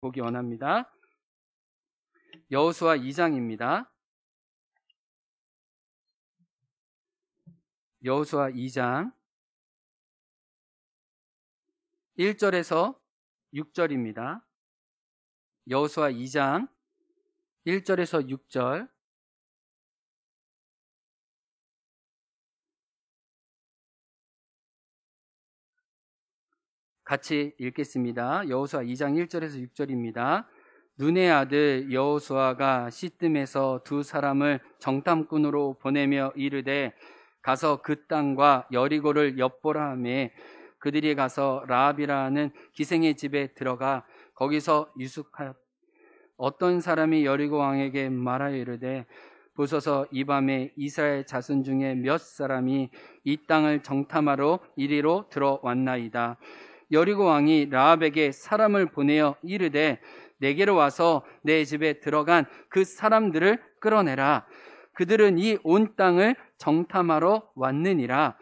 보기 원합니다. 여호수아 2장입니다. 여호수아 2장 1절에서 6절입니다. 여호수아 2장 1절에서 6절. 같이 읽겠습니다. 여호수아 2장 1절에서 6절입니다. 눈의 아들 여호수아가 시뜸에서 두 사람을 정탐꾼으로 보내며 이르되 가서 그 땅과 여리고를 엿보라 하매 그들이 가서 라합이라 하는 기생의 집에 들어가 거기서 유숙하였다. 어떤 사람이 여리고 왕에게 말하여 이르되 보소서 이 밤에 이스라엘 자손 중에 몇 사람이 이 땅을 정탐하러 이리로 들어왔나이다. 여리고 왕이 라합에게 사람을 보내어 이르되 내게로 와서 내 집에 들어간 그 사람들을 끌어내라. 그들은 이 온 땅을 정탐하러 왔느니라.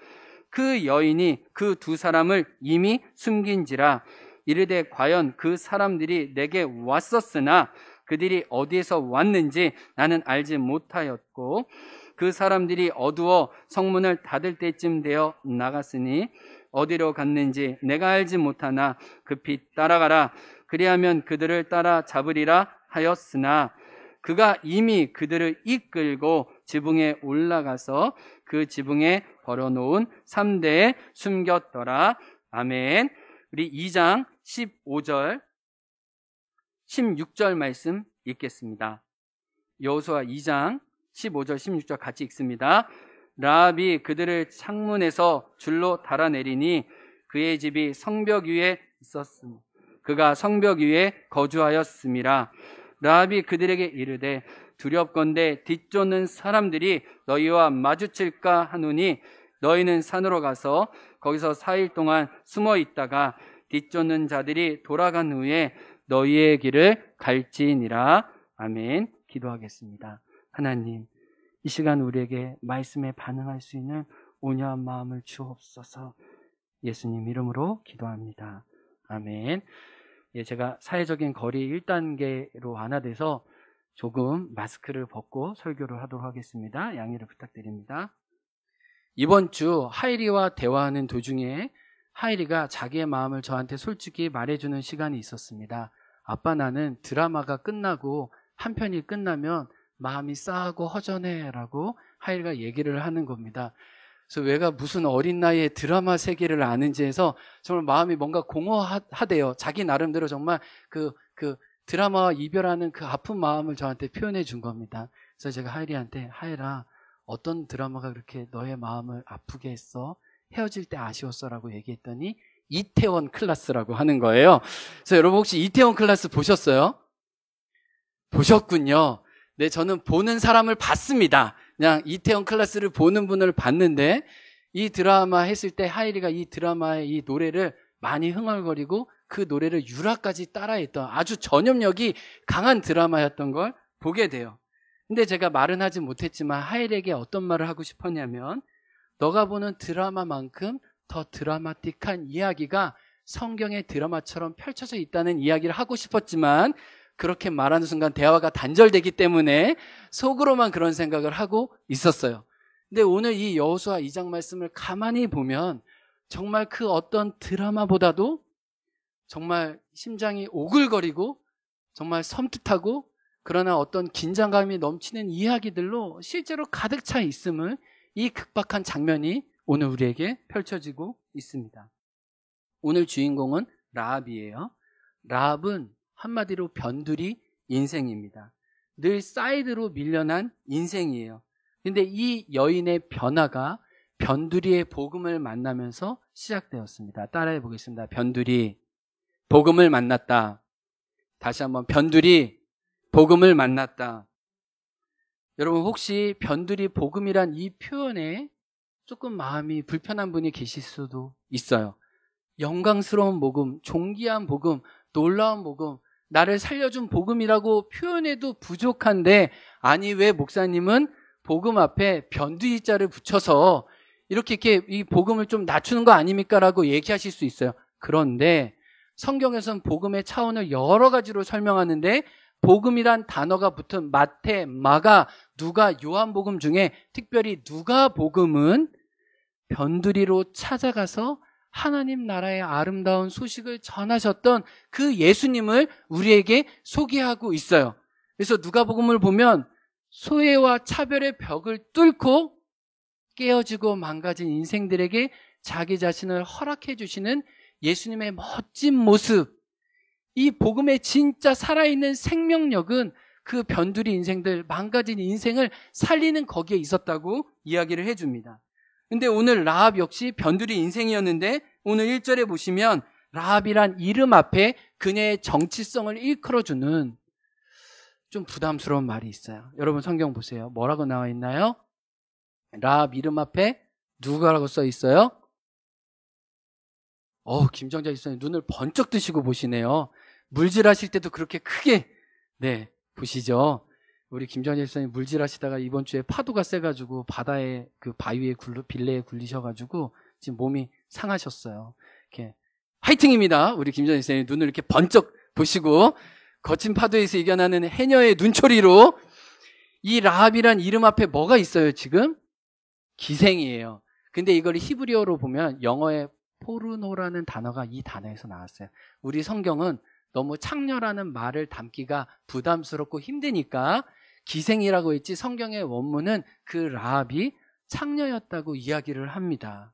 그 여인이 그 두 사람을 이미 숨긴지라. 이르되 과연 그 사람들이 내게 왔었으나 그들이 어디에서 왔는지 나는 알지 못하였고 그 사람들이 어두워 성문을 닫을 때쯤 되어 나갔으니 어디로 갔는지 내가 알지 못하나 급히 따라가라. 그리하면 그들을 따라 잡으리라 하였으나 그가 이미 그들을 이끌고 지붕에 올라가서 그 지붕에 버려놓은 3대에 숨겼더라. 아멘. 우리 2장 15절 16절 말씀 읽겠습니다. 여호수아 2장 15절 16절 같이 읽습니다. 라합이 그들을 창문에서 줄로 달아내리니 그의 집이 성벽 위에 있었으며 그가 성벽 위에 거주하였음이라. 라합이 그들에게 이르되 두렵건대 뒤쫓는 사람들이 너희와 마주칠까 하노니 너희는 산으로 가서 거기서 4일 동안 숨어 있다가 뒤쫓는 자들이 돌아간 후에 너희의 길을 갈지니라. 아멘. 기도하겠습니다. 하나님, 이 시간 우리에게 말씀에 반응할 수 있는 온유한 마음을 주옵소서. 예수님 이름으로 기도합니다. 아멘. 제가 사회적인 거리 1단계로 완화돼서 조금 마스크를 벗고 설교를 하도록 하겠습니다. 양해를 부탁드립니다. 이번 주 하이리와 대화하는 도중에 하이리가 자기의 마음을 저한테 솔직히 말해주는 시간이 있었습니다. 아빠, 나는 드라마가 끝나고 한 편이 끝나면 마음이 싸하고 허전해 라고 하이리가 얘기를 하는 겁니다. 그래서 왜가 무슨 어린 나이에 드라마 세계를 아는지 해서 정말 마음이 뭔가 공허하대요. 자기 나름대로 정말 그 드라마와 이별하는 그 아픈 마음을 저한테 표현해 준 겁니다. 그래서 제가 하이리한테 하이라, 어떤 드라마가 그렇게 너의 마음을 아프게 했어? 헤어질 때 아쉬웠어? 라고 얘기했더니 이태원 클라스라고 하는 거예요. 그래서 여러분 혹시 이태원 클라스 보셨어요? 보셨군요. 네, 저는 보는 사람을 봤습니다. 그냥 이태원 클라스를 보는 분을 봤는데 이 드라마 했을 때 하이리가 이 드라마의 이 노래를 많이 흥얼거리고 그 노래를 유라까지 따라했던 아주 전염력이 강한 드라마였던 걸 보게 돼요. 근데 제가 말은 하지 못했지만 하이리에게 어떤 말을 하고 싶었냐면 너가 보는 드라마만큼 더 드라마틱한 이야기가 성경의 드라마처럼 펼쳐져 있다는 이야기를 하고 싶었지만 그렇게 말하는 순간 대화가 단절되기 때문에 속으로만 그런 생각을 하고 있었어요. 근데 오늘 이 여호수아 2장 말씀을 가만히 보면 정말 그 어떤 드라마보다도 정말 심장이 오글거리고 정말 섬뜩하고 그러나 어떤 긴장감이 넘치는 이야기들로 실제로 가득 차 있음을 이 극박한 장면이 오늘 우리에게 펼쳐지고 있습니다. 오늘 주인공은 라합이에요. 라합은 한마디로 변두리 인생입니다. 늘 사이드로 밀려난 인생이에요. 근데 이 여인의 변화가 변두리의 복음을 만나면서 시작되었습니다. 따라해 보겠습니다. 변두리, 복음을 만났다. 다시 한번 변두리, 복음을 만났다. 여러분 혹시 변두리 복음이란 이 표현에 조금 마음이 불편한 분이 계실 수도 있어요. 영광스러운 복음, 존귀한 복음, 놀라운 복음, 나를 살려준 복음이라고 표현해도 부족한데 아니 왜 목사님은 복음 앞에 변두리자를 붙여서 이렇게 이 복음을 좀 낮추는 거 아닙니까? 라고 얘기하실 수 있어요. 그런데 성경에서는 복음의 차원을 여러 가지로 설명하는데 복음이란 단어가 붙은 마태, 마가, 누가, 요한복음 중에 특별히 누가복음은 변두리로 찾아가서 하나님 나라의 아름다운 소식을 전하셨던 그 예수님을 우리에게 소개하고 있어요. 그래서 누가복음을 보면 소외와 차별의 벽을 뚫고 깨어지고 망가진 인생들에게 자기 자신을 허락해 주시는 예수님의 멋진 모습, 이 복음의 진짜 살아있는 생명력은 그 변두리 인생들, 망가진 인생을 살리는 거기에 있었다고 이야기를 해줍니다. 근데 오늘 라합 역시 변두리 인생이었는데 오늘 1절에 보시면 라합이란 이름 앞에 그녀의 정치성을 일컬어주는 좀 부담스러운 말이 있어요. 여러분 성경 보세요. 뭐라고 나와 있나요? 라합 이름 앞에 누가라고 써 있어요? 김정자 집사님 눈을 번쩍 뜨시고 보시네요. 물질하실 때도 그렇게 크게 보시죠. 우리 김정자 집사님 물질하시다가 이번 주에 파도가 세가지고 바다에 그 바위에 빌레에 굴리셔가지고 지금 몸이 상하셨어요. 이렇게 화이팅입니다. 우리 김정자 집사님 눈을 이렇게 번쩍 보시고 거친 파도에서 이겨나는 해녀의 눈초리로 이 라합이란 이름 앞에 뭐가 있어요 지금? 기생이에요. 근데 이걸 히브리어로 보면 영어의 포르노라는 단어가 이 단어에서 나왔어요. 우리 성경은 너무 창녀라는 말을 담기가 부담스럽고 힘드니까 기생이라고 했지 성경의 원문은 그 라합이 창녀였다고 이야기를 합니다.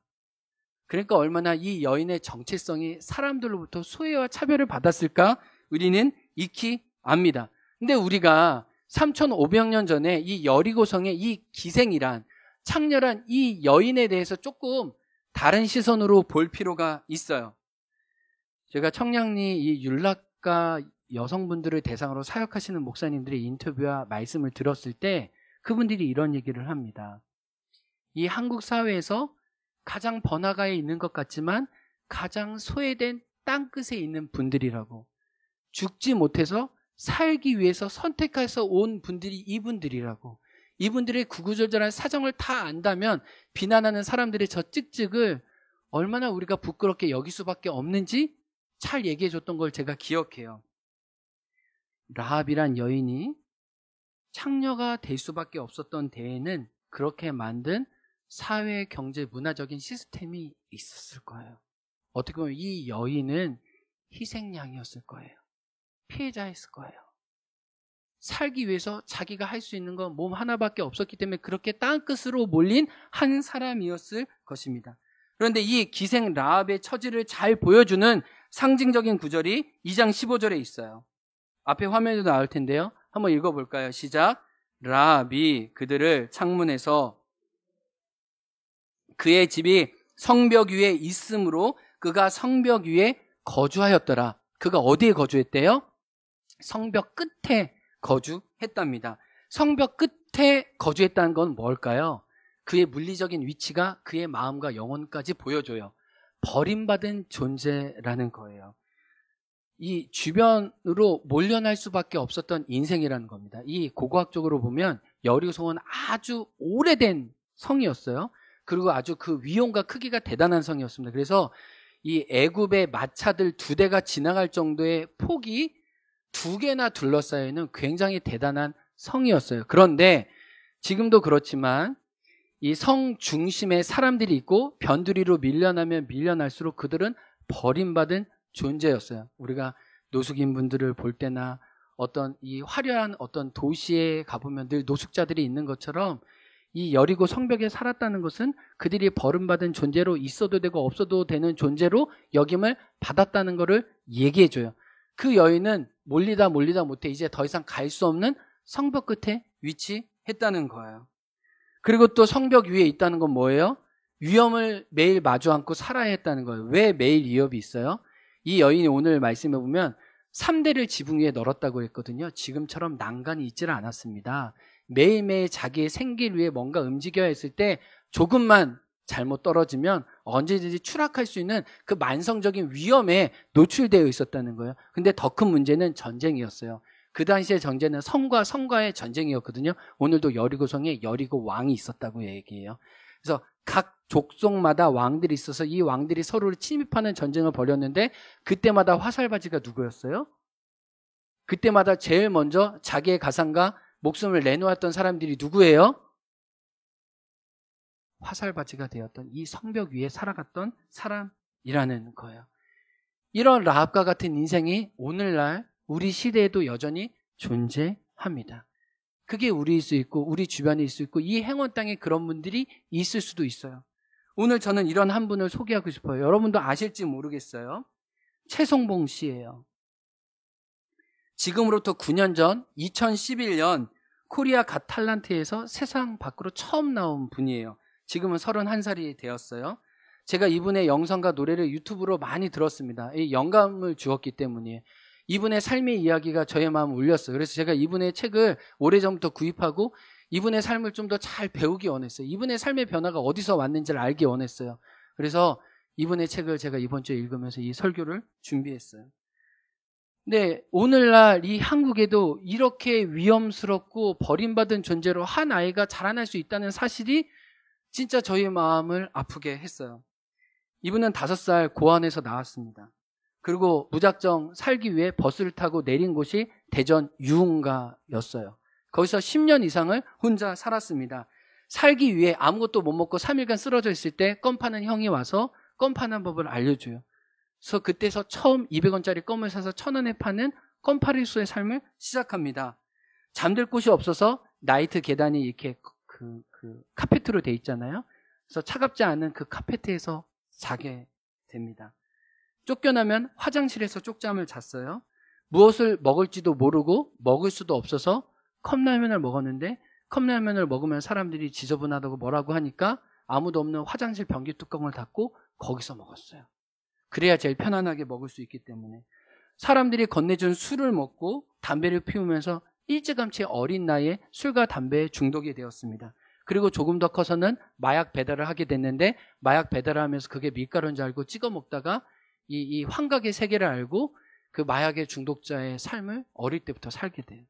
그러니까 얼마나 이 여인의 정체성이 사람들로부터 소외와 차별을 받았을까 우리는 익히 압니다. 근데 우리가 3500년 전에 이 여리고성의 이 기생이란 창녀란 이 여인에 대해서 조금 다른 시선으로 볼 필요가 있어요. 제가 청량리 이 율락가 여성분들을 대상으로 사역하시는 목사님들의 인터뷰와 말씀을 들었을 때 그분들이 이런 얘기를 합니다. 이 한국 사회에서 가장 번화가에 있는 것 같지만 가장 소외된 땅끝에 있는 분들이라고, 죽지 못해서 살기 위해서 선택해서 온 분들이 이분들이라고, 이분들의 구구절절한 사정을 다 안다면 비난하는 사람들의 저 찍찍을 얼마나 우리가 부끄럽게 여길 수밖에 없는지 잘 얘기해 줬던 걸 제가 기억해요. 라합이란 여인이 창녀가 될 수밖에 없었던 데에는 그렇게 만든 사회, 경제, 문화적인 시스템이 있었을 거예요. 어떻게 보면 이 여인은 희생양이었을 거예요. 피해자였을 거예요. 살기 위해서 자기가 할 수 있는 건 몸 하나밖에 없었기 때문에 그렇게 땅끝으로 몰린 한 사람이었을 것입니다. 그런데 이 기생 라합의 처지를 잘 보여주는 상징적인 구절이 2장 15절에 있어요. 앞에 화면에도 나올 텐데요. 한번 읽어볼까요? 시작. 라합이 그들을 창문에서 그의 집이 성벽 위에 있으므로 그가 성벽 위에 거주하였더라. 그가 어디에 거주했대요? 성벽 끝에 거주했답니다. 성벽 끝에 거주했다는 건 뭘까요? 그의 물리적인 위치가 그의 마음과 영혼까지 보여줘요. 버림받은 존재라는 거예요. 이 주변으로 몰려날 수밖에 없었던 인생이라는 겁니다. 이 고고학적으로 보면 여리고성은 아주 오래된 성이었어요. 그리고 아주 그 위용과 크기가 대단한 성이었습니다. 그래서 이 애굽의 마차들 2대가 지나갈 정도의 폭이 2개나 둘러싸여 있는 굉장히 대단한 성이었어요. 그런데 지금도 그렇지만 이 성 중심에 사람들이 있고 변두리로 밀려나면 밀려날수록 그들은 버림받은 존재였어요. 우리가 노숙인 분들을 볼 때나 어떤 이 화려한 어떤 도시에 가보면 늘 노숙자들이 있는 것처럼 이 여리고 성벽에 살았다는 것은 그들이 버림받은 존재로 있어도 되고 없어도 되는 존재로 여김을 받았다는 것을 얘기해줘요. 그 여인은 몰리다 못해 이제 더 이상 갈 수 없는 성벽 끝에 위치했다는 거예요. 그리고 또 성벽 위에 있다는 건 뭐예요? 위험을 매일 마주 앉고 살아야 했다는 거예요. 왜 매일 위협이 있어요? 이 여인이 오늘 말씀해 보면 3대를 지붕 위에 널었다고 했거든요. 지금처럼 난간이 있지를 않았습니다. 매일매일 자기의 생기를 위해 뭔가 움직여야 했을 때 조금만 잘못 떨어지면 언제든지 추락할 수 있는 그 만성적인 위험에 노출되어 있었다는 거예요. 근데 더 큰 문제는 전쟁이었어요. 그 당시의 전쟁은 성과 성과의 전쟁이었거든요. 오늘도 여리고성에 여리고 왕이 있었다고 얘기해요. 그래서 각 족속마다 왕들이 있어서 이 왕들이 서로를 침입하는 전쟁을 벌였는데 그때마다 화살바지가 누구였어요? 그때마다 제일 먼저 자기의 가상과 목숨을 내놓았던 사람들이 누구예요? 화살바지가 되었던 이 성벽 위에 살아갔던 사람이라는 거예요. 이런 라합과 같은 인생이 오늘날 우리 시대에도 여전히 존재합니다. 그게 우리일 수 있고 우리 주변일 수 있고 이 행원 땅에 그런 분들이 있을 수도 있어요. 오늘 저는 이런 한 분을 소개하고 싶어요. 여러분도 아실지 모르겠어요. 최성봉 씨예요. 지금으로부터 9년 전 2011년 코리아 갓 탤런트에서 세상 밖으로 처음 나온 분이에요. 지금은 31살이 되었어요. 제가 이분의 영상과 노래를 유튜브로 많이 들었습니다. 이 영감을 주었기 때문이에요. 이분의 삶의 이야기가 저의 마음을 울렸어요. 그래서 제가 이분의 책을 오래전부터 구입하고 이분의 삶을 좀 더 잘 배우기 원했어요. 이분의 삶의 변화가 어디서 왔는지를 알기 원했어요. 그래서 이분의 책을 제가 이번 주에 읽으면서 이 설교를 준비했어요. 네, 오늘날 이 한국에도 이렇게 위험스럽고 버림받은 존재로 한 아이가 자라날 수 있다는 사실이 진짜 저희 마음을 아프게 했어요. 이분은 5살 고아원에서 나왔습니다. 그리고 무작정 살기 위해 버스를 타고 내린 곳이 대전 유흥가였어요. 거기서 10년 이상을 혼자 살았습니다. 살기 위해 아무것도 못 먹고 3일간 쓰러져 있을 때 껌 파는 형이 와서 껌 파는 법을 알려줘요. 그래서 그때서 처음 200원짜리 껌을 사서 1,000원에 파는 껌파리수의 삶을 시작합니다. 잠들 곳이 없어서 나이트 계단이 이렇게 그 카페트로 돼 있잖아요. 그래서 차갑지 않은 그 카페트에서 자게 됩니다. 쫓겨나면 화장실에서 쪽잠을 잤어요. 무엇을 먹을지도 모르고 먹을 수도 없어서 컵라면을 먹었는데 컵라면을 먹으면 사람들이 지저분하다고 뭐라고 하니까 아무도 없는 화장실 변기 뚜껑을 닫고 거기서 먹었어요. 그래야 제일 편안하게 먹을 수 있기 때문에. 사람들이 건네준 술을 먹고 담배를 피우면서 일찌감치 어린 나이에 술과 담배에 중독이 되었습니다. 그리고 조금 더 커서는 마약 배달을 하게 됐는데 마약 배달을 하면서 그게 밀가루인 줄 알고 찍어 먹다가 이 환각의 세계를 알고 그 마약의 중독자의 삶을 어릴 때부터 살게 돼요.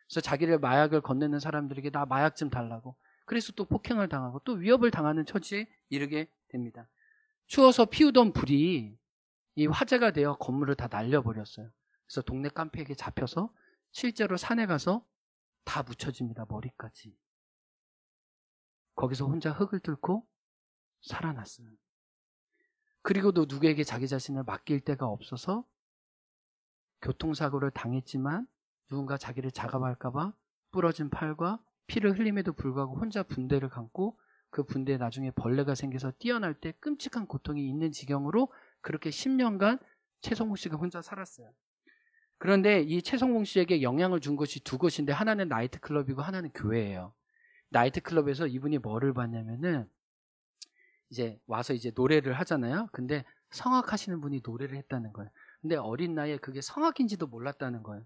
그래서 자기를 마약을 건네는 사람들에게 나 마약 좀 달라고. 그래서 또 폭행을 당하고 또 위협을 당하는 처지에 이르게 됩니다. 추워서 피우던 불이 이 화재가 되어 건물을 다 날려버렸어요. 그래서 동네 깡패에게 잡혀서 실제로 산에 가서 다 묻혀집니다. 머리까지. 거기서 혼자 흙을 뚫고 살아났어요. 그리고도 누구에게 자기 자신을 맡길 데가 없어서 교통사고를 당했지만 누군가 자기를 작업할까봐 부러진 팔과 피를 흘림에도 불구하고 혼자 분대를 감고 그 분대에 나중에 벌레가 생겨서 뛰어날 때 끔찍한 고통이 있는 지경으로 그렇게 10년간 최성봉 씨가 혼자 살았어요. 그런데 이 최성봉 씨에게 영향을 준 것이 두 곳인데 하나는 나이트클럽이고 하나는 교회예요. 나이트클럽에서 이분이 뭐를 봤냐면은 이제 와서 이제 노래를 하잖아요. 근데 성악하시는 분이 노래를 했다는 거예요. 근데 어린 나이에 그게 성악인지도 몰랐다는 거예요.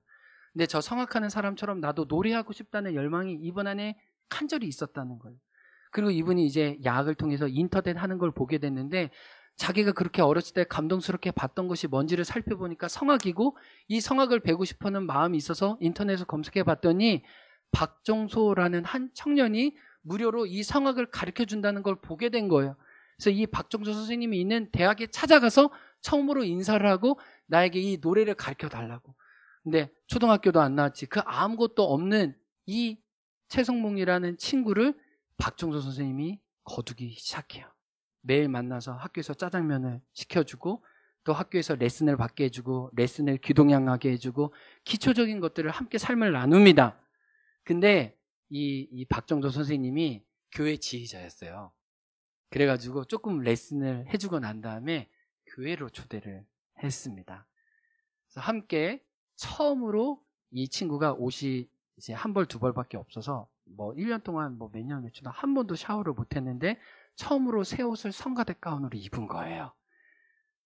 근데 저 성악하는 사람처럼 나도 노래하고 싶다는 열망이 이분 안에 간절히 있었다는 거예요. 그리고 이분이 이제 야학을 통해서 인터넷 하는 걸 보게 됐는데 자기가 그렇게 어렸을 때 감동스럽게 봤던 것이 뭔지를 살펴보니까 성악이고 이 성악을 배우고 싶어하는 마음이 있어서 인터넷을 검색해 봤더니 박종소라는 한 청년이 무료로 이 성악을 가르쳐 준다는 걸 보게 된 거예요. 그래서 이 박종소 선생님이 있는 대학에 찾아가서 처음으로 인사를 하고 나에게 이 노래를 가르쳐 달라고. 근데 초등학교도 안 나왔지. 그 아무것도 없는 이 최성봉이라는 친구를 박종소 선생님이 거두기 시작해요. 매일 만나서 학교에서 짜장면을 시켜주고 또 학교에서 레슨을 받게 해주고 레슨을 귀동냥하게 해주고 기초적인 것들을 함께 삶을 나눕니다. 근데 이 박종소 선생님이 교회 지휘자였어요. 그래가지고 조금 레슨을 해주고 난 다음에 교회로 초대를 했습니다. 그래서 함께 처음으로 이 친구가 옷이 이제 한 벌, 두 벌밖에 없어서 뭐 1년 동안 뭐 몇 년 며칠 한 번도 샤워를 못 했는데 처음으로 새 옷을 성가대 가운으로 입은 거예요.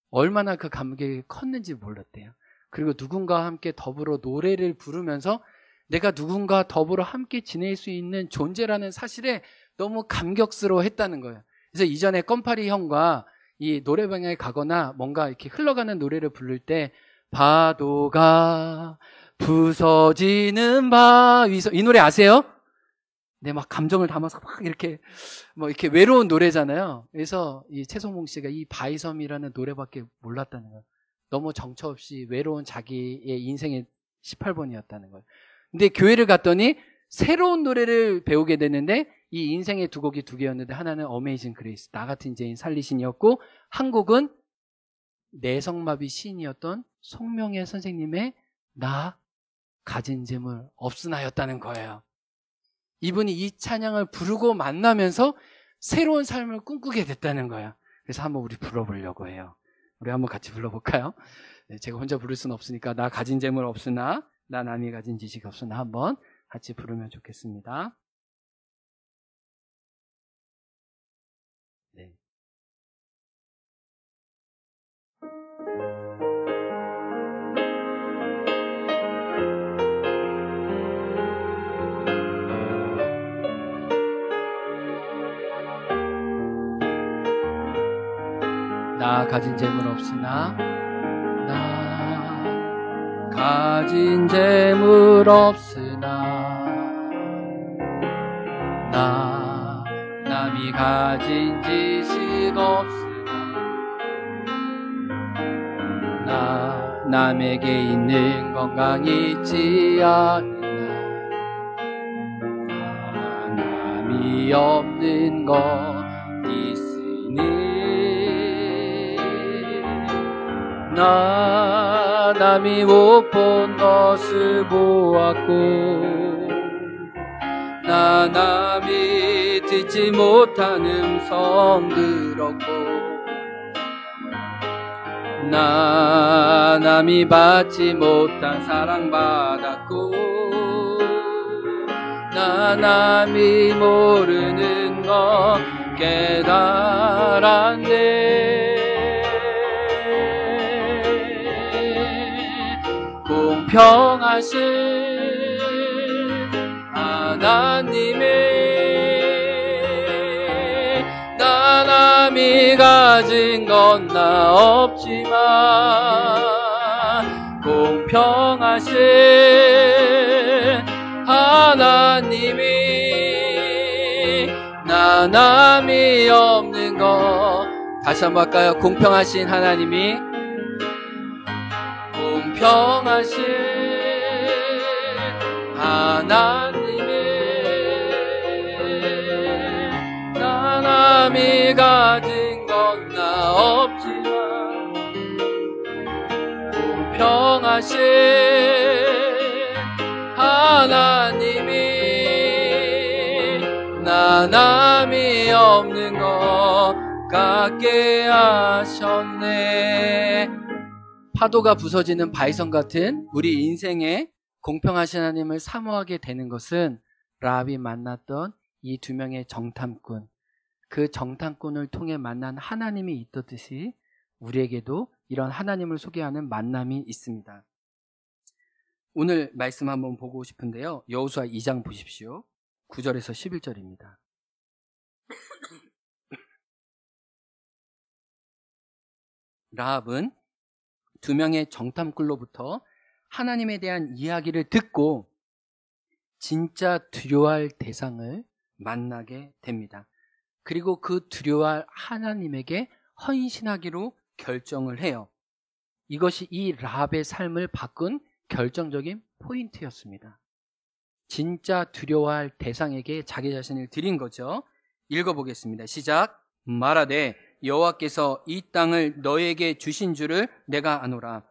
얼마나 그 감격이 컸는지 몰랐대요. 그리고 누군가와 함께 더불어 노래를 부르면서 내가 누군가 더불어 함께 지낼 수 있는 존재라는 사실에 너무 감격스러워 했다는 거예요. 그래서 이전에 껌파리 형과 이 노래방에 가거나 뭔가 이렇게 흘러가는 노래를 부를 때 파도가 부서지는 바위서 이 노래 아세요? 네, 막 감정을 담아서 막 이렇게 이렇게 외로운 노래잖아요. 그래서 이 최성봉 씨가 이 바이섬이라는 노래밖에 몰랐다는 거예요. 너무 정처 없이 외로운 자기의 인생의 18번이었다는 거예요. 근데 교회를 갔더니 새로운 노래를 배우게 됐는데 이 인생의 두 곡이 두 개였는데 하나는 어메이징 그레이스, 나 같은 죄인 살리신이었고, 한 곡은 내성마비 시인이었던 송명애 선생님의 나 가진 재물 없으나였다는 거예요. 이분이 이 찬양을 부르고 만나면서 새로운 삶을 꿈꾸게 됐다는 거예요. 그래서 한번 우리 불러보려고 해요. 우리 한번 같이 불러볼까요? 네, 제가 혼자 부를 수는 없으니까 나 가진 재물 없으나 나 남이 가진 지식 없으나 한번 같이 부르면 좋겠습니다. 네. 나 가진 재물 없으나 나 가진 재물 없으나 나 남이 가진 지식 없으나 나 남에게 있는 건강 있지 않으나 나 남이 없는 것 있으니 나 남이 못 본 것을 보았고 나 남이 듣지 못한 음성 들었고 나 남이 받지 못한 사랑 받았고 나 남이 모르는 것 깨달았네. 공평하신 하나님의 나 남이 가진 건 나 없지만 공평하신 하나님이 나 남이 없는 것. 다시 한번 할까요? 공평하신 하나님이 공평하신 하나님의 나 남이 가진 건 나 없지만 공평하신 하나님이 나 남이 없는 것 같게 하셨네. 파도가 부서지는 바이섬 같은 우리 인생에 공평하신 하나님을 사모하게 되는 것은 라합이 만났던 이 두 명의 정탐꾼, 그 정탐꾼을 통해 만난 하나님이 있듯이 우리에게도 이런 하나님을 소개하는 만남이 있습니다. 오늘 말씀 한번 보고 싶은데요. 여호수아 2장 보십시오. 9절에서 11절입니다. 라합은 두 명의 정탐꾼로부터 하나님에 대한 이야기를 듣고 진짜 두려워할 대상을 만나게 됩니다. 그리고 그 두려워할 하나님에게 헌신하기로 결정을 해요. 이것이 이 라합의 삶을 바꾼 결정적인 포인트였습니다. 진짜 두려워할 대상에게 자기 자신을 드린 거죠. 읽어보겠습니다. 시작. 말하되 여호와께서 이 땅을 너에게 주신 줄을 내가 아노라.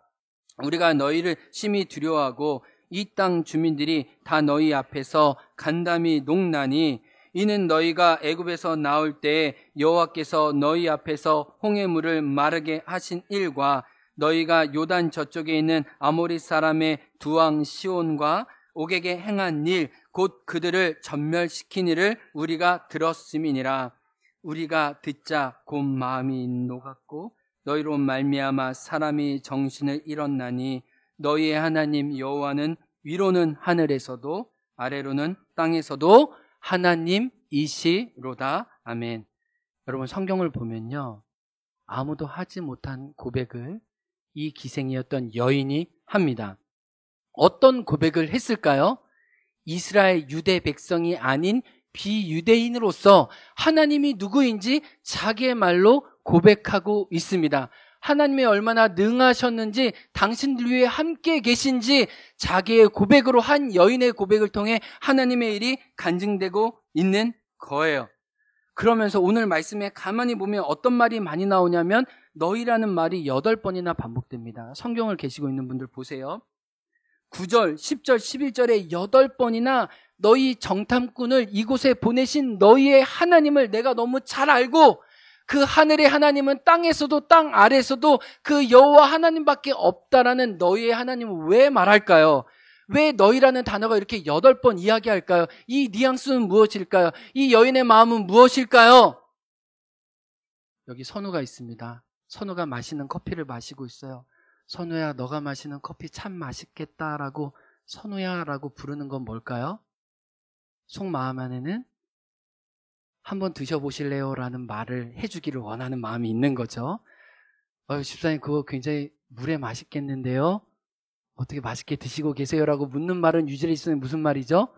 우리가 너희를 심히 두려워하고 이 땅 주민들이 다 너희 앞에서 간담이 녹나니 이는 너희가 애굽에서 나올 때 여호와께서 너희 앞에서 홍해물을 마르게 하신 일과 너희가 요단 저쪽에 있는 아모리 사람의 두 왕 시온과 옥에게 행한 일, 곧 그들을 전멸시킨 일을 우리가 들었음이니라. 우리가 듣자 곧 마음이 녹았고 너희로 말미암아 사람이 정신을 잃었나니 너희의 하나님 여호와는 위로는 하늘에서도 아래로는 땅에서도 하나님이시로다. 아멘. 여러분, 성경을 보면요, 아무도 하지 못한 고백을 이 기생이었던 여인이 합니다. 어떤 고백을 했을까요? 이스라엘 유대 백성이 아닌 비유대인으로서 하나님이 누구인지 자기의 말로 고백하고 있습니다. 하나님이 얼마나 능하셨는지, 당신들 위해 함께 계신지 자기의 고백으로, 한 여인의 고백을 통해 하나님의 일이 간증되고 있는 거예요. 그러면서 오늘 말씀에 가만히 보면 어떤 말이 많이 나오냐면 너희라는 말이 8번이나 반복됩니다. 성경을 계시고 있는 분들 보세요. 9절, 10절, 11절에 8번이나 너희 정탐꾼을 이곳에 보내신 너희의 하나님을 내가 너무 잘 알고, 그 하늘의 하나님은 땅에서도 땅 아래에서도 그 여호와 하나님밖에 없다라는 너희의 하나님을 왜 말할까요? 왜 너희라는 단어가 이렇게 8번 이야기할까요? 이 뉘앙스는 무엇일까요? 이 여인의 마음은 무엇일까요? 여기 선우가 있습니다. 선우가 마시는 커피를 마시고 있어요. 선우야, 너가 마시는 커피 참 맛있겠다라고 선우야라고 부르는 건 뭘까요? 속마음 안에는 한번 드셔보실래요? 라는 말을 해주기를 원하는 마음이 있는 거죠. 집사님 그거 굉장히 물에 맛있겠는데요? 어떻게 맛있게 드시고 계세요? 라고 묻는 말은 유재리 있으면 무슨 말이죠?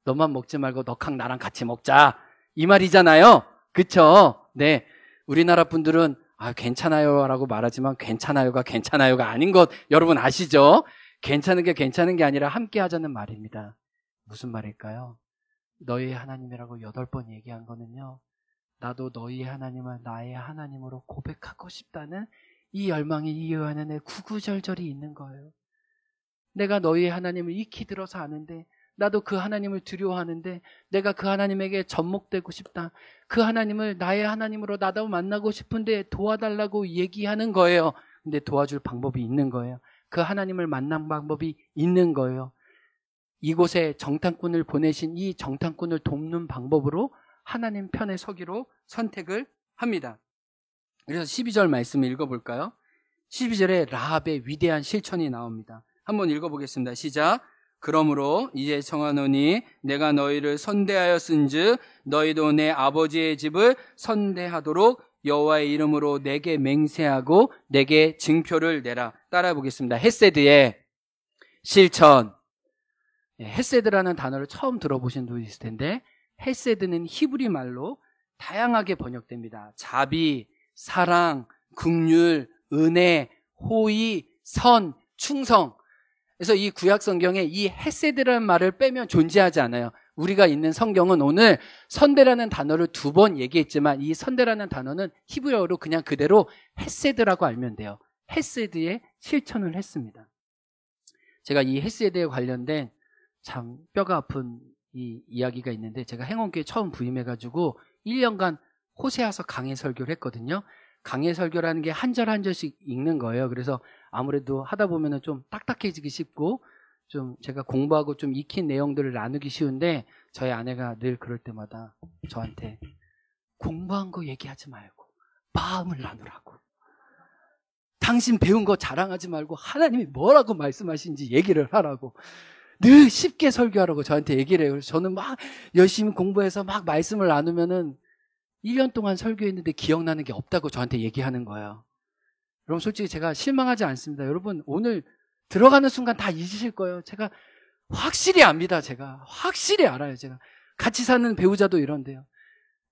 너만 먹지 말고 너랑 나랑 같이 먹자, 이 말이잖아요. 그쵸? 네. 우리나라 분들은 괜찮아요 라고 말하지만 괜찮아요가 아닌 것 여러분 아시죠? 괜찮은 게 괜찮은 게 아니라 함께 하자는 말입니다. 무슨 말일까요? 너희의 하나님이라고 8번 얘기한 거는요, 나도 너희의 하나님을 나의 하나님으로 고백하고 싶다는 이 열망이, 이 안에 구구절절이 있는 거예요. 내가 너희의 하나님을 익히 들어서 아는데, 나도 그 하나님을 두려워하는데, 내가 그 하나님에게 접목되고 싶다, 그 하나님을 나의 하나님으로 나도 만나고 싶은데 도와달라고 얘기하는 거예요. 근데 도와줄 방법이 있는 거예요. 그 하나님을 만난 방법이 있는 거예요. 이곳에 정탐꾼을 보내신 이 정탐꾼을 돕는 방법으로 하나님 편에 서기로 선택을 합니다. 그래서 12절 말씀을 읽어볼까요? 12절에 라합의 위대한 실천이 나옵니다. 한번 읽어보겠습니다. 시작. 그러므로 이제 청하노니 내가 너희를 선대하였은즉 너희도 내 아버지의 집을 선대하도록 여호와의 이름으로 내게 맹세하고 내게 증표를 내라. 따라해 보겠습니다. 헤세드의 실천. 헤세드라는 단어를 처음 들어보신 분이 있을 텐데, 헤세드는 히브리 말로 다양하게 번역됩니다. 자비, 사랑, 긍휼, 은혜, 호의, 선, 충성. 그래서 이 구약 성경에 이 헤세드라는 말을 빼면 존재하지 않아요. 우리가 있는 성경은 오늘 선대라는 단어를 2번 얘기했지만, 이 선대라는 단어는 히브리어로 그냥 그대로 헤세드라고 알면 돼요. 헤세드의 실천을 했습니다. 제가 이 헤세드에 관련된 참 뼈가 아픈 이 이야기가 있는데, 제가 행원교회 처음 부임해가지고 1년간 호세아서 강해 설교를 했거든요. 강해 설교라는 게 한 절 한 절씩 읽는 거예요. 그래서 아무래도 하다 보면은 좀 딱딱해지기 쉽고, 좀 제가 공부하고 좀 익힌 내용들을 나누기 쉬운데, 저희 아내가 늘 그럴 때마다 저한테 공부한 거 얘기하지 말고 마음을 나누라고, 당신 배운 거 자랑하지 말고 하나님이 뭐라고 말씀하신지 얘기를 하라고 늘 쉽게 설교하라고 저한테 얘기를 해요. 그래서 저는 막 열심히 공부해서 막 말씀을 나누면은 1년 동안 설교했는데 기억나는 게 없다고 저한테 얘기하는 거예요. 여러분 솔직히 제가 실망하지 않습니다. 여러분 오늘 들어가는 순간 다 잊으실 거예요. 제가 확실히 압니다. 제가 확실히 알아요. 제가 같이 사는 배우자도 이런데요.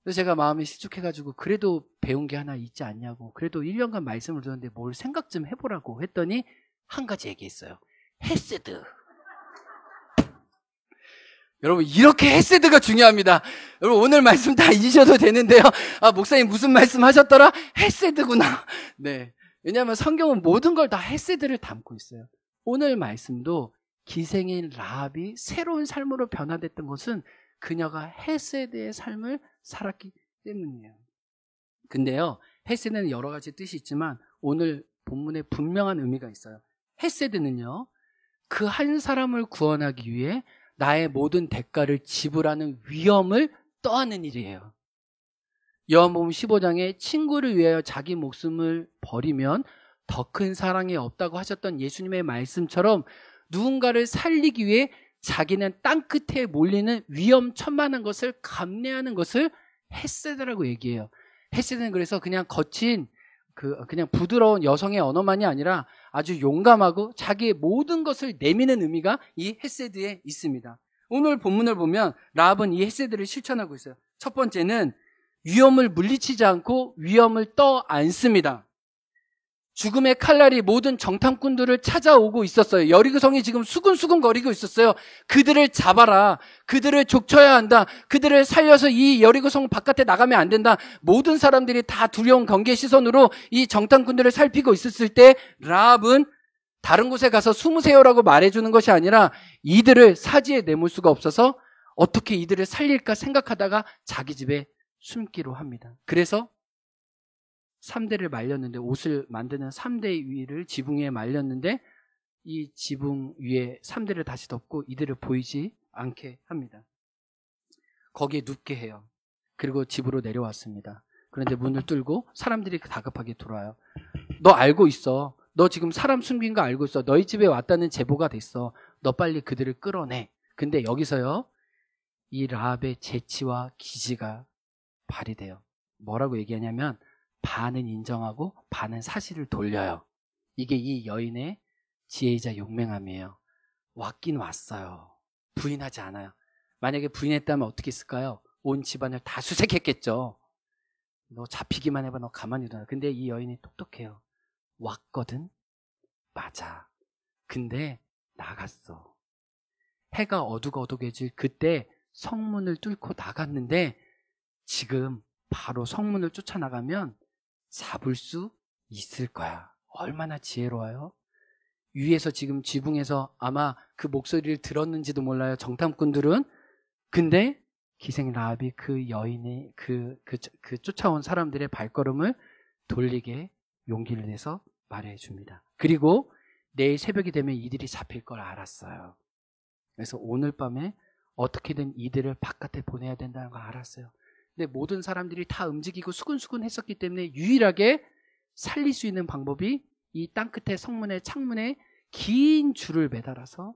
그래서 제가 마음이 실족해가지고 그래도 배운 게 하나 있지 않냐고, 그래도 1년간 말씀을 들었는데 뭘 생각 좀 해보라고 했더니 한 가지 얘기했어요. 헤세드. 여러분 이렇게 헤세드가 중요합니다. 여러분 오늘 말씀 다 잊으셔도 되는데요. 목사님 무슨 말씀 하셨더라? 헤세드구나. 네. 왜냐하면 성경은 모든 걸 다 헤세드를 담고 있어요. 오늘 말씀도 기생인 라합이 새로운 삶으로 변화됐던 것은 그녀가 헤세드의 삶을 살았기 때문이에요. 근데요, 헤세드는 여러 가지 뜻이 있지만 오늘 본문에 분명한 의미가 있어요. 헤세드는요, 그 한 사람을 구원하기 위해 나의 모든 대가를 지불하는 위험을 떠안는 일이에요. 요한복음 15장에 친구를 위하여 자기 목숨을 버리면 더 큰 사랑이 없다고 하셨던 예수님의 말씀처럼 누군가를 살리기 위해 자기는 땅끝에 몰리는 위험천만한 것을 감내하는 것을 헤세드라고 얘기해요. 헤세드는 그래서 그냥 거친 그냥 부드러운 여성의 언어만이 아니라 아주 용감하고 자기의 모든 것을 내미는 의미가 이 헤세드에 있습니다. 오늘 본문을 보면 라합은 이 헤세드를 실천하고 있어요. 첫 번째는 위험을 물리치지 않고 위험을 떠안습니다. 죽음의 칼날이 모든 정탐꾼들을 찾아오고 있었어요. 여리고성이 지금 수근수근 거리고 있었어요. 그들을 잡아라. 그들을 족쳐야 한다. 그들을 살려서 이 여리고성 바깥에 나가면 안 된다. 모든 사람들이 다 두려운 경계 시선으로 이 정탐꾼들을 살피고 있었을 때 라합은 다른 곳에 가서 숨으세요라고 말해주는 것이 아니라 이들을 사지에 내몰 수가 없어서 어떻게 이들을 살릴까 생각하다가 자기 집에 숨기로 합니다. 그래서 3대를 말렸는데, 옷을 만드는 3대 위를 지붕 위에 말렸는데 이 지붕 위에 3대를 다시 덮고 이들을 보이지 않게 합니다. 거기에 눕게 해요. 그리고 집으로 내려왔습니다. 그런데 문을 뚫고 사람들이 다급하게 들어와요. 너 알고 있어. 너 지금 사람 숨긴 거 알고 있어. 너희 집에 왔다는 제보가 됐어. 너 빨리 그들을 끌어내. 근데 여기서요, 이 라합의 재치와 기지가 발휘돼요. 뭐라고 얘기하냐면 반은 인정하고 반은 사실을 돌려요. 이게 이 여인의 지혜이자 용맹함이에요. 왔긴 왔어요. 부인하지 않아요. 만약에 부인했다면 어떻게 했을까요? 온 집안을 다 수색했겠죠. 너 잡히기만 해봐. 너 가만히 둬. 근데 이 여인이 똑똑해요. 왔거든? 맞아. 근데 나갔어. 해가 어둑어둑해질 그때 성문을 뚫고 나갔는데 지금 바로 성문을 쫓아나가면 잡을 수 있을 거야. 얼마나 지혜로워요? 위에서 지금 지붕에서 아마 그 목소리를 들었는지도 몰라요, 정탐꾼들은. 근데 기생 라합이 그 여인의 그 쫓아온 사람들의 발걸음을 돌리게 용기를 내서 말해줍니다. 그리고 내일 새벽이 되면 이들이 잡힐 걸 알았어요. 그래서 오늘 밤에 어떻게든 이들을 바깥에 보내야 된다는 걸 알았어요. 근데 모든 사람들이 다 움직이고 수근수근 했었기 때문에 유일하게 살릴 수 있는 방법이 이 땅끝에 성문의 창문에 긴 줄을 매달아서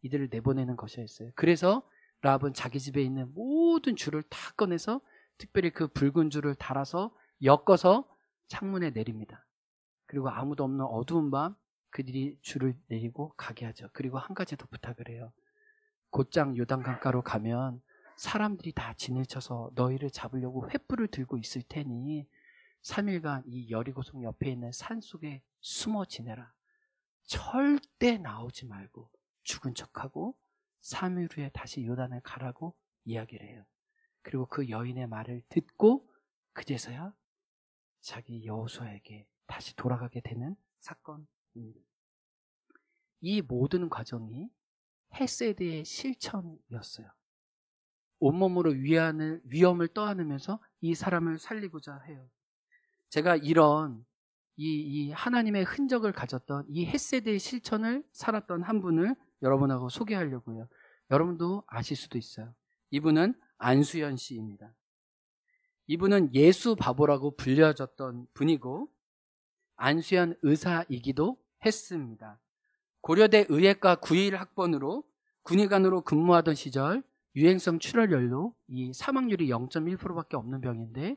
이들을 내보내는 것이었어요. 그래서 라합은 자기 집에 있는 모든 줄을 다 꺼내서 특별히 그 붉은 줄을 달아서 엮어서 창문에 내립니다. 그리고 아무도 없는 어두운 밤 그들이 줄을 내리고 가게 하죠. 그리고 한 가지 더 부탁을 해요. 곧장 요단강가로 가면 사람들이 다 진을 쳐서 너희를 잡으려고 횃불을 들고 있을 테니 3일간 이 여리고성 옆에 있는 산 속에 숨어 지내라. 절대 나오지 말고 죽은 척하고 3일 후에 다시 요단을 가라고 이야기를 해요. 그리고 그 여인의 말을 듣고 그제서야 자기 여호수아에게 다시 돌아가게 되는 사건입니다. 이 모든 과정이 헤세드의 실천이었어요. 온몸으로 위험을 떠안으면서 이 사람을 살리고자 해요. 제가 이런 이 하나님의 흔적을 가졌던 이 헤세드의 실천을 살았던 한 분을 여러분하고 소개하려고요. 여러분도 아실 수도 있어요. 이분은 안수연 씨입니다. 이분은 예수 바보라고 불려졌던 분이고 안수연 의사이기도 했습니다. 고려대 의예과 91학번으로 군의관으로 근무하던 시절 유행성 출혈열로 이 사망률이 0.1%밖에 없는 병인데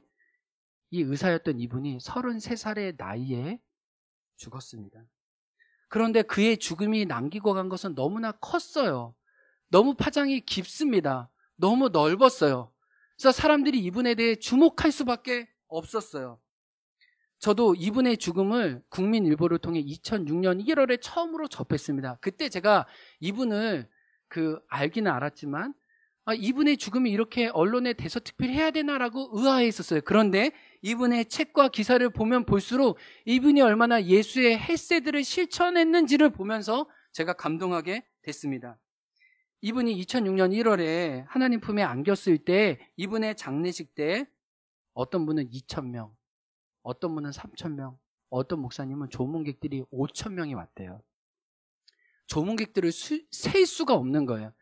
이 의사였던 이분이 33살의 나이에 죽었습니다. 그런데 그의 죽음이 남기고 간 것은 너무나 컸어요. 너무 파장이 깊습니다. 너무 넓었어요. 그래서 사람들이 이분에 대해 주목할 수밖에 없었어요. 저도 이분의 죽음을 국민일보를 통해 2006년 1월에 처음으로 접했습니다. 그때 제가 이분을 알기는 알았지만 이분의 죽음이 이렇게 언론에 대서특필해야 되나라고 의아해했었어요. 그런데 이분의 책과 기사를 보면 볼수록 이분이 얼마나 예수의 헤세드를 실천했는지를 보면서 제가 감동하게 됐습니다. 이분이 2006년 1월에 하나님 품에 안겼을 때 이분의 장례식 때 어떤 분은 2,000명, 어떤 분은 3,000명, 어떤 목사님은 조문객들이 5,000명이 왔대요. 조문객들을 셀 수가 없는 거예요.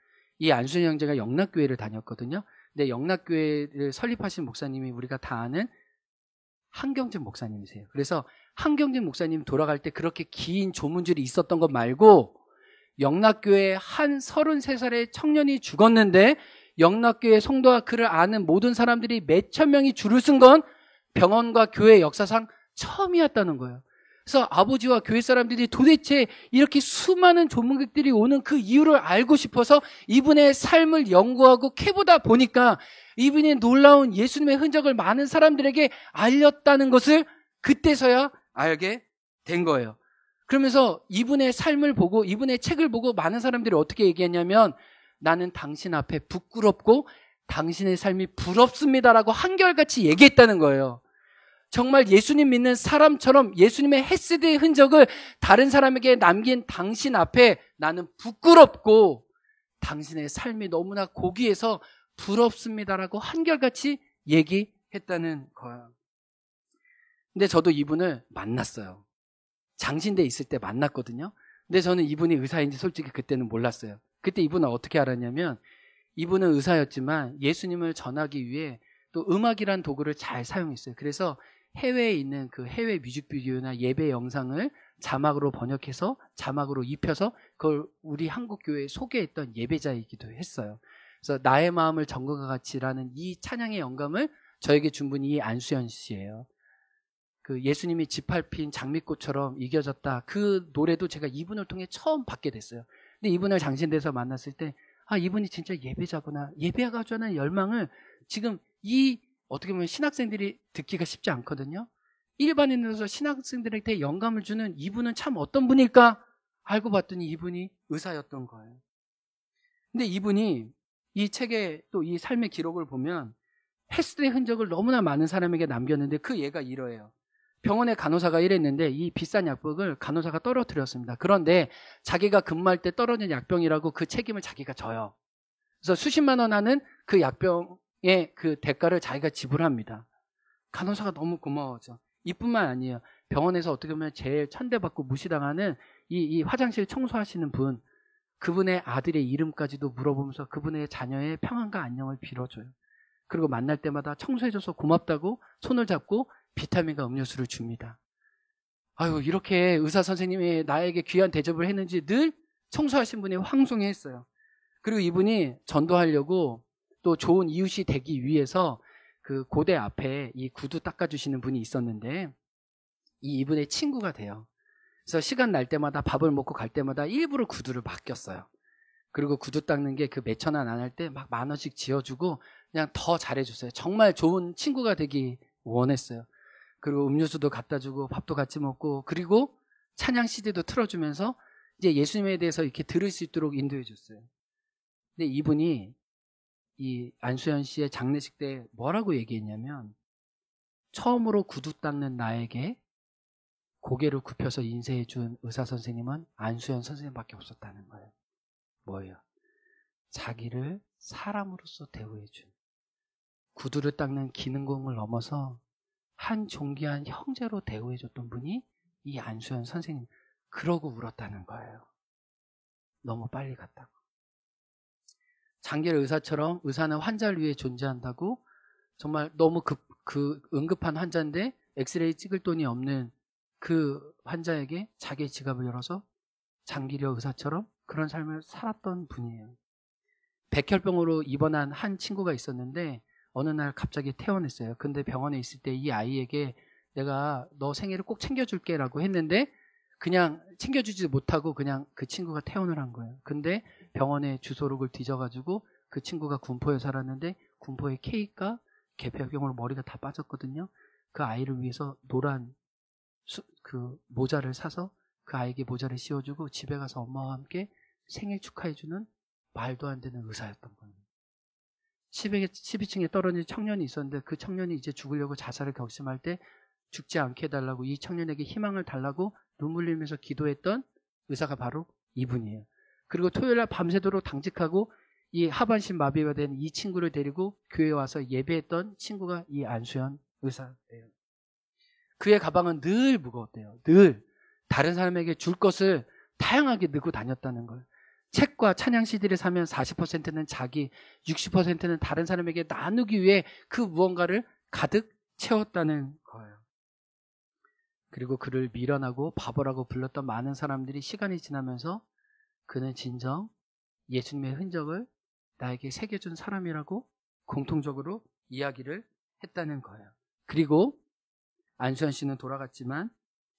이 안수연 형제가 영락교회를 다녔거든요. 근데 영락교회를 설립하신 목사님이 우리가 다 아는 한경진 목사님이세요. 그래서 한경진 목사님 돌아갈 때 그렇게 긴 조문줄이 있었던 것 말고 영락교회 한 33살의 청년이 죽었는데 영락교회 성도와 그를 아는 모든 사람들이 몇천 명이 줄을 쓴 건 병원과 교회 역사상 처음이었다는 거예요. 그래서 아버지와 교회 사람들이 도대체 이렇게 수많은 조문객들이 오는 그 이유를 알고 싶어서 이분의 삶을 연구하고 캐보다 보니까 이분이 놀라운 예수님의 흔적을 많은 사람들에게 알렸다는 것을 그때서야 알게 된 거예요. 그러면서 이분의 삶을 보고 이분의 책을 보고 많은 사람들이 어떻게 얘기했냐면 나는 당신 앞에 부끄럽고 당신의 삶이 부럽습니다라고 한결같이 얘기했다는 거예요. 정말 예수님 믿는 사람처럼 예수님의 헤세드의 흔적을 다른 사람에게 남긴 당신 앞에 나는 부끄럽고 당신의 삶이 너무나 고귀해서 부럽습니다라고 한결같이 얘기했다는 거예요. 근데 저도 이분을 만났어요. 장신대에 있을 때 만났거든요. 근데 저는 이분이 의사인지 솔직히 그때는 몰랐어요. 그때 이분은 어떻게 알았냐면 이분은 의사였지만 예수님을 전하기 위해 또 음악이란 도구를 잘 사용했어요. 그래서 해외에 있는 그 해외 뮤직비디오나 예배 영상을 자막으로 번역해서 자막으로 입혀서 그걸 우리 한국 교회에 소개했던 예배자이기도 했어요. 그래서 나의 마음을 전국과 같이라는 이 찬양의 영감을 저에게 준 분이 이 안수현 씨예요. 그 예수님이 지팔핀 장미꽃처럼 이겨졌다. 그 노래도 제가 이분을 통해 처음 받게 됐어요. 근데 이분을 장신대에서 만났을 때 이분이 진짜 예배자구나. 예배하고자 하는 열망을 지금 어떻게 보면 신학생들이 듣기가 쉽지 않거든요. 일반인으로서 신학생들한테 영감을 주는 이분은 참 어떤 분일까? 알고 봤더니 이분이 의사였던 거예요. 근데 이분이 이 책에 또 이 삶의 기록을 보면 헤스드의 흔적을 너무나 많은 사람에게 남겼는데 그 예가 이러해요. 병원에 간호사가 일했는데 이 비싼 약복을 간호사가 떨어뜨렸습니다. 그런데 자기가 근무할 때 떨어진 약병이라고 그 책임을 자기가 져요. 그래서 수십만 원 하는 그 약병의 그 대가를 자기가 지불합니다. 간호사가 너무 고마워져. 이뿐만 아니에요. 병원에서 어떻게 보면 제일 천대받고 무시당하는 이 화장실 청소하시는 분, 그분의 아들의 이름까지도 물어보면서 그분의 자녀의 평안과 안녕을 빌어줘요. 그리고 만날 때마다 청소해줘서 고맙다고 손을 잡고 비타민과 음료수를 줍니다. 이렇게 의사 선생님이 나에게 귀한 대접을 했는지 늘 청소하신 분이 황송해했어요. 그리고 이분이 전도하려고 또 좋은 이웃이 되기 위해서 그 고대 앞에 이 구두 닦아주시는 분이 있었는데 이분의 친구가 돼요. 그래서 시간 날 때마다 밥을 먹고 갈 때마다 일부러 구두를 맡겼어요. 그리고 구두 닦는 게 그 몇천 원 안 할 때 막 10,000원씩 지어주고 그냥 더 잘해줬어요. 정말 좋은 친구가 되기 원했어요. 그리고 음료수도 갖다 주고 밥도 같이 먹고 그리고 찬양 CD도 틀어주면서 이제 예수님에 대해서 이렇게 들을 수 있도록 인도해 줬어요. 근데 이분이 이 안수현 씨의 장례식 때 뭐라고 얘기했냐면 처음으로 구두 닦는 나에게 고개를 굽혀서 인쇄해 준 의사 선생님은 안수현 선생님밖에 없었다는 거예요. 뭐예요? 자기를 사람으로서 대우해 준 구두를 닦는 기능공을 넘어서 한 존귀한 형제로 대우해 줬던 분이 이 안수현 선생님. 그러고 울었다는 거예요. 너무 빨리 갔다고. 장기를 의사처럼 의사는 환자를 위해 존재한다고 정말 너무 응급한 환자인데 엑스레이 찍을 돈이 없는 그 환자에게 자기의 지갑을 열어서 장기려 의사처럼 그런 삶을 살았던 분이에요. 백혈병으로 입원한 한 친구가 있었는데 어느 날 갑자기 퇴원했어요. 근데 병원에 있을 때 이 아이에게 내가 너 생일을 꼭 챙겨줄게 라고 했는데 그냥 챙겨주지 못하고 그냥 그 친구가 퇴원을 한 거예요. 근데 병원에 주소록을 뒤져가지고 그 친구가 군포에 살았는데 군포에 K가 개폐병으로 머리가 다 빠졌거든요. 그 아이를 위해서 노란 그 모자를 사서 그 아이에게 모자를 씌워주고 집에 가서 엄마와 함께 생일 축하해주는 말도 안 되는 의사였던 거예요. 12층에 떨어진 청년이 있었는데 그 청년이 이제 죽으려고 자살을 결심할 때 죽지 않게 해달라고 이 청년에게 희망을 달라고 눈물 흘리면서 기도했던 의사가 바로 이분이에요. 그리고 토요일날 밤새도록 당직하고 이 하반신 마비가 된 이 친구를 데리고 교회에 와서 예배했던 친구가 이 안수현 의사예요. 그의 가방은 늘 무거웠대요. 늘 다른 사람에게 줄 것을 다양하게 넣고 다녔다는 거예요. 책과 찬양 CD를 사면 40%는 자기, 60%는 다른 사람에게 나누기 위해 그 무언가를 가득 채웠다는 거예요. 그리고 그를 미련하고 바보라고 불렀던 많은 사람들이 시간이 지나면서 그는 진정 예수님의 흔적을 나에게 새겨준 사람이라고 공통적으로 이야기를 했다는 거예요. 그리고 안수현 씨는 돌아갔지만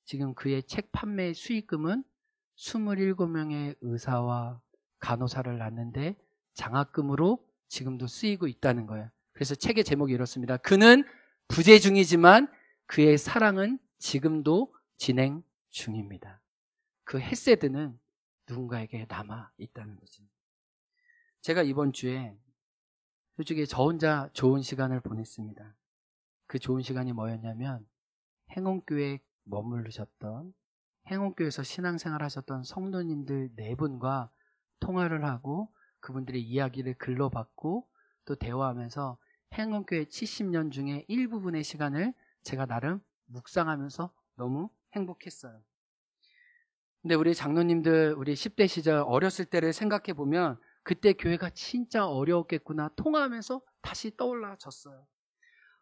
지금 그의 책 판매 수익금은 27명의 의사와 간호사를 낳는데 장학금으로 지금도 쓰이고 있다는 거예요. 그래서 책의 제목이 이렇습니다. 그는 부재 중이지만 그의 사랑은 지금도 진행 중입니다. 그 헤세드는 누군가에게 남아 있다는 거죠. 제가 이번 주에 솔직히 저 혼자 좋은 시간을 보냈습니다. 그 좋은 시간이 뭐였냐면 행운교회에 머무르셨던, 행운교회에서 신앙생활 하셨던 성도님들 4분과 통화를 하고 그분들의 이야기를 글로 받고 또 대화하면서 행운교회 70년 중에 일부분의 시간을 제가 나름 묵상하면서 너무 행복했어요. 근데 우리 장로님들, 우리 10대 시절 어렸을 때를 생각해 보면 그때 교회가 진짜 어려웠겠구나 통화하면서 다시 떠올라졌어요.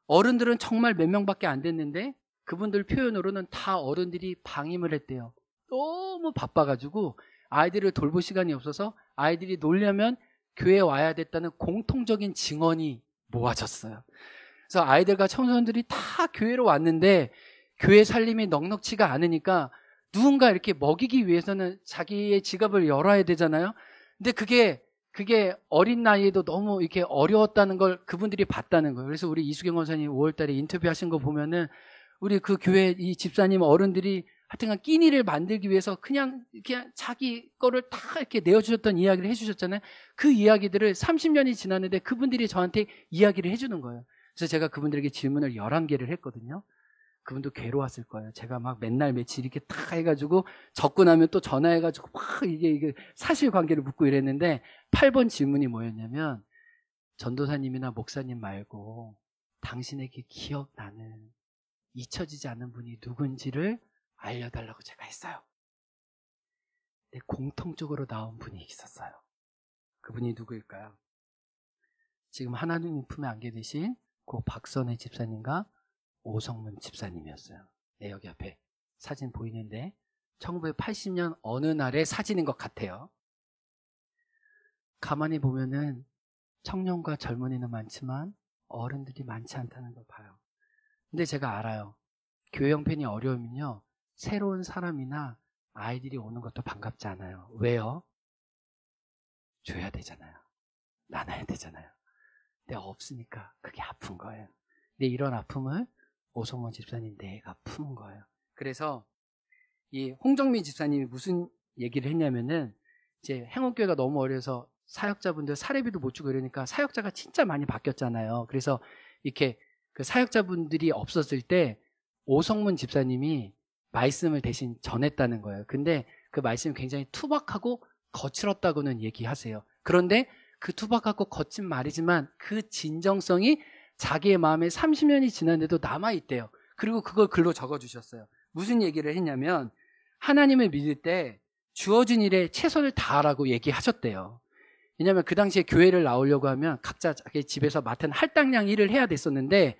어른들은 정말 몇 명밖에 안 됐는데 그분들 표현으로는 다 어른들이 방임을 했대요. 너무 바빠가지고 아이들을 돌볼 시간이 없어서 아이들이 놀려면 교회에 와야 됐다는 공통적인 증언이 모아졌어요. 그래서 아이들과 청소년들이 다 교회로 왔는데 교회 살림이 넉넉치가 않으니까 누군가 이렇게 먹이기 위해서는 자기의 지갑을 열어야 되잖아요. 근데 그게 어린 나이에도 너무 이렇게 어려웠다는 걸 그분들이 봤다는 거예요. 그래서 우리 이수경 권사님 5월달에 인터뷰하신 거 보면은 우리 그 교회 이 집사님 어른들이 하여튼간 끼니를 만들기 위해서 그냥 자기 거를 다 이렇게 내어주셨던 이야기를 해주셨잖아요. 그 이야기들을 30년이 지났는데 그분들이 저한테 이야기를 해주는 거예요. 그래서 제가 그분들에게 질문을 11개를 했거든요. 그분도 괴로웠을 거예요. 제가 막 맨날 며칠 이렇게 다 해가지고 적고 나면 또 전화해가지고 막 이게 사실관계를 묻고 이랬는데 8번 질문이 뭐였냐면 전도사님이나 목사님 말고 당신에게 기억나는 잊혀지지 않는 분이 누군지를 알려달라고 제가 했어요. 근데 공통적으로 나온 분이 있었어요. 그분이 누구일까요? 지금 하나님 품에 안게 되신 고 박선혜 집사님과 오성문 집사님이었어요. 네, 여기 앞에 사진 보이는데 1980년 어느 날의 사진인 것 같아요. 가만히 보면은 청년과 젊은이는 많지만 어른들이 많지 않다는 걸 봐요. 근데 제가 알아요. 교회 형편이 어려우면요, 새로운 사람이나 아이들이 오는 것도 반갑지 않아요. 왜요? 줘야 되잖아요. 나눠야 되잖아요. 근데 없으니까 그게 아픈 거예요. 근데 이런 아픔을 오성원 집사님 내가 푸는 거예요. 그래서 이 홍정민 집사님이 무슨 얘기를 했냐면은 이제 행운교회가 너무 어려서 사역자분들 사례비도 못 주고 이러니까 사역자가 진짜 많이 바뀌었잖아요. 그래서 이렇게 그 사역자분들이 없었을 때 오성문 집사님이 말씀을 대신 전했다는 거예요. 근데 그 말씀이 굉장히 투박하고 거칠었다고는 얘기하세요. 그런데 그 투박하고 거친 말이지만 그 진정성이 자기의 마음에 30년이 지났는데도 남아있대요. 그리고 그걸 글로 적어주셨어요. 무슨 얘기를 했냐면 하나님을 믿을 때 주어진 일에 최선을 다하라고 얘기하셨대요. 왜냐하면 그 당시에 교회를 나오려고 하면 각자 자기 집에서 맡은 할당량 일을 해야 됐었는데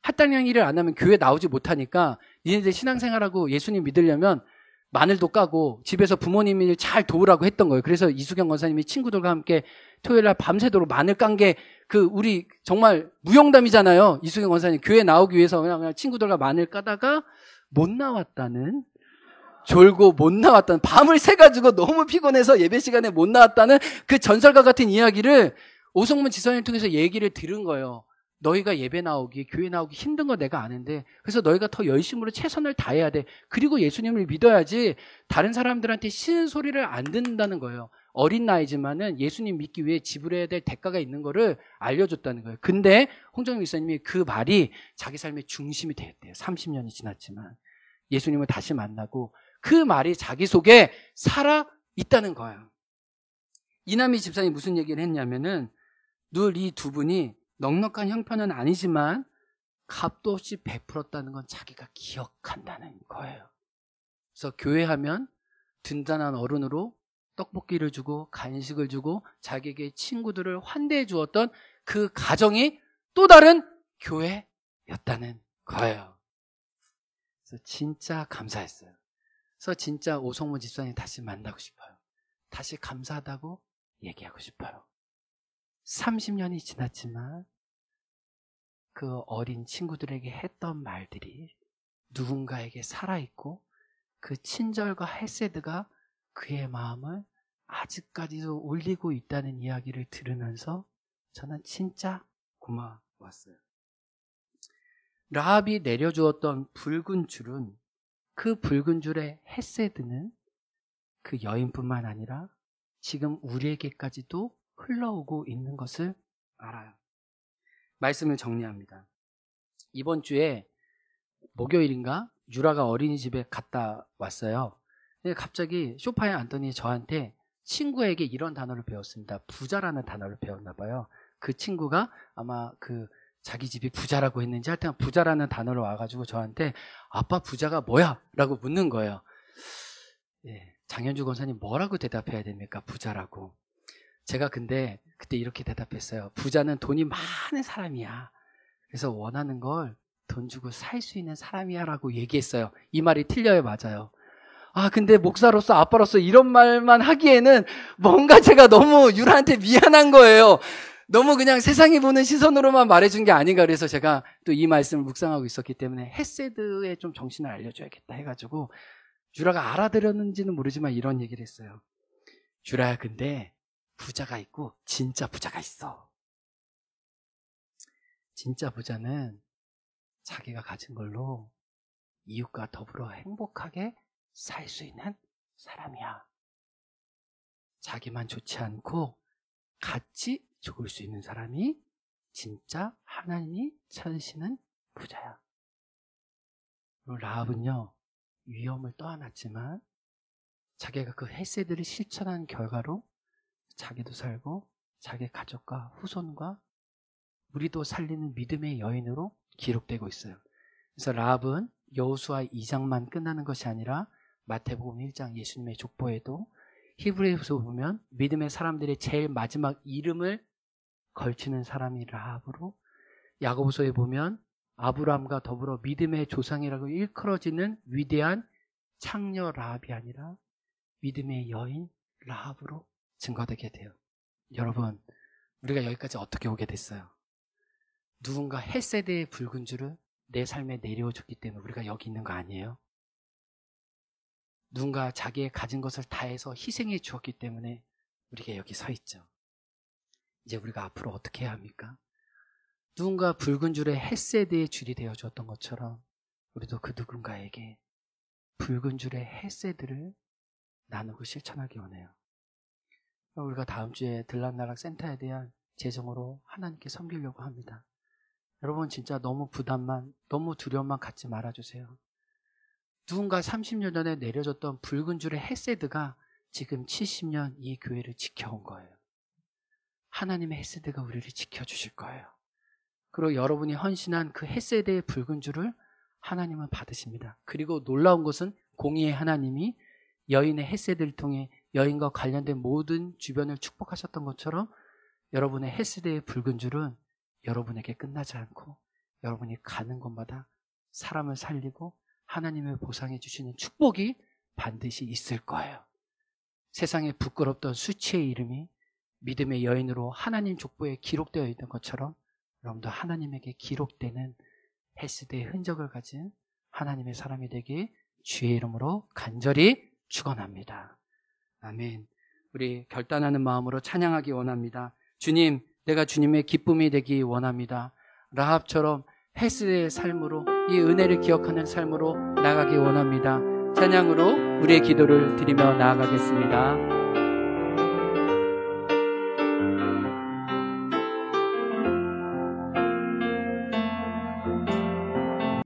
할당량 일을 안 하면 교회 나오지 못하니까 니네들 신앙생활하고 예수님 믿으려면 마늘도 까고 집에서 부모님 일 잘 도우라고 했던 거예요. 그래서 이수경 권사님이 친구들과 함께 토요일날 밤새도록 마늘 깐 게 우리 정말 무용담이잖아요. 이수경 권사님 교회 나오기 위해서 그냥 친구들과 마늘 까다가 못 나왔다는, 졸고 못 나왔다는, 밤을 새가지고 너무 피곤해서 예배 시간에 못 나왔다는 그 전설과 같은 이야기를 오성문 지사님을 통해서 얘기를 들은 거예요. 너희가 예배 나오기, 교회 나오기 힘든 거 내가 아는데 그래서 너희가 더 열심으로 최선을 다해야 돼. 그리고 예수님을 믿어야지 다른 사람들한테 싫은 소리를 안 듣는다는 거예요. 어린 나이지만은 예수님 믿기 위해 지불해야 될 대가가 있는 거를 알려줬다는 거예요. 근데 홍정민 목사님이 그 말이 자기 삶의 중심이 되었대요. 30년이 지났지만 예수님을 다시 만나고 그 말이 자기 속에 살아 있다는 거예요. 이남희 집사님이 무슨 얘기를 했냐면은 늘 이 두 분이 넉넉한 형편은 아니지만 값도 없이 베풀었다는 건 자기가 기억한다는 거예요. 그래서 교회하면 든든한 어른으로 떡볶이를 주고 간식을 주고 자기에게 친구들을 환대해 주었던 그 가정이 또 다른 교회였다는 거예요. 그래서 진짜 감사했어요. 그래서 진짜 오성문 집사님 다시 만나고 싶어요. 다시 감사하다고 얘기하고 싶어요. 30년이 지났지만 그 어린 친구들에게 했던 말들이 누군가에게 살아있고 그 친절과 헤세드가 그의 마음을 아직까지도 울리고 있다는 이야기를 들으면서 저는 진짜 고마웠어요. 라합이 내려주었던 붉은 줄은, 그 붉은 줄의 헤세드는 그 여인뿐만 아니라 지금 우리에게까지도 흘러오고 있는 것을 알아요. 말씀을 정리합니다. 이번 주에 목요일인가 유라가 어린이집에 갔다 왔어요. 근데 갑자기 소파에 앉더니 저한테 친구에게 이런 단어를 배웠습니다. 부자라는 단어를 배웠나 봐요. 그 친구가 아마 자기 집이 부자라고 했는지 하여튼 부자라는 단어를 와가지고 저한테 아빠 부자가 뭐야? 라고 묻는 거예요. 예, 장현주 권사님 뭐라고 대답해야 됩니까? 부자라고. 제가 근데 그때 이렇게 대답했어요. 부자는 돈이 많은 사람이야. 그래서 원하는 걸 돈 주고 살 수 있는 사람이야 라고 얘기했어요. 이 말이 틀려요? 맞아요? 근데 목사로서 아빠로서 이런 말만 하기에는 뭔가 제가 너무 유라한테 미안한 거예요. 너무 그냥 세상이 보는 시선으로만 말해준 게 아닌가. 그래서 제가 또 이 말씀을 묵상하고 있었기 때문에 헤세드에 좀 정신을 알려줘야겠다 해가지고 유라가 알아들었는지는 모르지만 이런 얘기를 했어요. 유라야, 근데 부자가 있고 진짜 부자가 있어. 진짜 부자는 자기가 가진 걸로 이웃과 더불어 행복하게 살 수 있는 사람이야. 자기만 좋지 않고 같이 죽을 수 있는 사람이 진짜 하나님이 찾으시는 부자야. 라합은요, 위험을 떠안았지만 자기가 그 헤세드를 실천한 결과로 자기도 살고 자기 가족과 후손과 우리도 살리는 믿음의 여인으로 기록되고 있어요. 그래서 라합은 여호수아 2장만 끝나는 것이 아니라 마태복음 1장 예수님의 족보에도 히브리서에 보면 믿음의 사람들의 제일 마지막 이름을 걸치는 사람이 라합으로, 야고보서에 보면 아브라함과 더불어 믿음의 조상이라고 일컬어지는 위대한 창녀 라합이 아니라 믿음의 여인 라합으로 증거되게 돼요. 여러분, 우리가 여기까지 어떻게 오게 됐어요? 누군가 헬세대의 붉은 줄을 내 삶에 내려줬기 때문에 우리가 여기 있는 거 아니에요? 누군가 자기의 가진 것을 다해서 희생해 주었기 때문에 우리가 여기 서 있죠. 이제 우리가 앞으로 어떻게 해야 합니까? 누군가 붉은 줄에 헤세드의 줄이 되어주었던 것처럼 우리도 그 누군가에게 붉은 줄의 헤세드를 나누고 실천하기 원해요. 우리가 다음 주에 들락날락 센터에 대한 재정으로 하나님께 섬기려고 합니다. 여러분 진짜 너무 부담만, 너무 두려움만 갖지 말아주세요. 누군가 30년 전에 내려졌던 붉은 줄의 헤세드가 지금 70년 이 교회를 지켜온 거예요. 하나님의 헤세드가 우리를 지켜주실 거예요. 그리고 여러분이 헌신한 그 헤세드의 붉은 줄을 하나님은 받으십니다. 그리고 놀라운 것은 공의의 하나님이 여인의 헤세드를 통해 여인과 관련된 모든 주변을 축복하셨던 것처럼 여러분의 헤세드의 붉은 줄은 여러분에게 끝나지 않고 여러분이 가는 곳마다 사람을 살리고 하나님을 보상해 주시는 축복이 반드시 있을 거예요. 세상에 부끄럽던 수치의 이름이 믿음의 여인으로 하나님 족보에 기록되어 있는 것처럼 여러분도 하나님에게 기록되는 헤세드의 흔적을 가진 하나님의 사람이 되기 주의 이름으로 간절히 축원합니다. 아멘. 우리 결단하는 마음으로 찬양하기 원합니다. 주님, 내가 주님의 기쁨이 되기 원합니다. 라합처럼 헤세드의 삶으로 이 은혜를 기억하는 삶으로 나가기 원합니다. 찬양으로 우리의 기도를 드리며 나아가겠습니다.